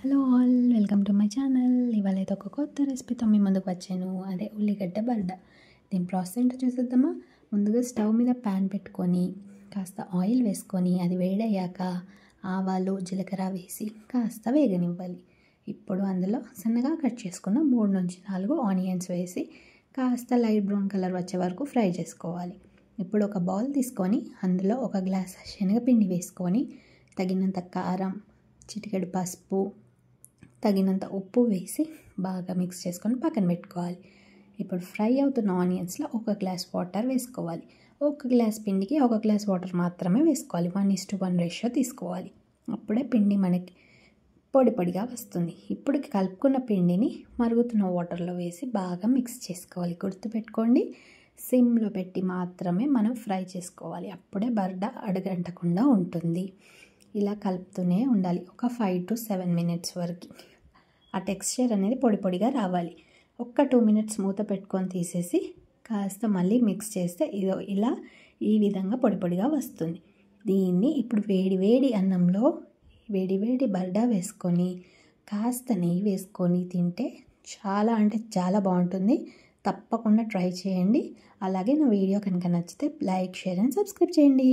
Hello all, welcome to my channel. ఇవాళ అయితే ఒక కొత్త రెసిపీతో మీ ముందుకు వచ్చాను. అదే ఉల్లిగడ్డ బర్డ. దీని ప్రాసెస్ ఏంటో చూసేద్దామా. ముందుగా స్టవ్ మీద ప్యాన్ పెట్టుకొని కాస్త ఆయిల్ వేసుకొని అది వేడయ్యాక ఆవాలు జీలకర్ర వేసి కాస్త వేగనివ్వాలి. ఇప్పుడు అందులో సన్నగా కట్ చేసుకున్న 3 నుంచి 4 ఆనియన్స్ వేసి కాస్త లైట్ బ్రౌన్ కలర్ వచ్చే వరకు ఫ్రై చేసుకోవాలి. ఇప్పుడు ఒక బౌల్ తీసుకొని అందులో 1 గ్లాస్ శనగపిండి వేసుకొని తగినంత కారం, చిటికెడు పసుపు, తగినంత ఉప్పు వేసి బాగా మిక్స్ చేసుకొని పక్కన పెట్టుకోవాలి. ఇప్పుడు ఫ్రై అవుతున్న ఆనియన్స్లో 1 గ్లాస్ వాటర్ వేసుకోవాలి. 1 గ్లాస్ పిండికి 1 గ్లాస్ వాటర్ మాత్రమే వేసుకోవాలి. 1:1 రేషియో తీసుకోవాలి. అప్పుడే పిండి మనకి పొడి పొడిగా వస్తుంది. ఇప్పుడు కలుపుకున్న పిండిని మరుగుతున్న వాటర్లో వేసి బాగా మిక్స్ చేసుకోవాలి. గుర్తుపెట్టుకోండి, సిమ్లో పెట్టి మాత్రమే మనం ఫ్రై చేసుకోవాలి. అప్పుడే బర్డ అడుగంటకుండా ఉంటుంది. ఇలా కలుపుతూనే ఉండాలి ఒక 5 to 7 మినిట్స్ వరకు. ఆ టెక్స్చర్ అనేది పొడి పొడిగా రావాలి. 2 మినిట్స్ మూత పెట్టుకొని తీసేసి కాస్త మళ్ళీ మిక్స్ చేస్తే ఇలా ఈ విధంగా పొడి పొడిగా వస్తుంది. దీన్ని ఇప్పుడు వేడి వేడి అన్నంలో వేడి వేడి బర్డా వేసుకొని కాస్త నెయ్యి వేసుకొని తింటే చాలా అంటే చాలా బాగుంటుంది. తప్పకుండా ట్రై చేయండి. అలాగే నా వీడియో కనుక నచ్చితే లైక్, షేర్ అండ్ సబ్స్క్రైబ్ చేయండి.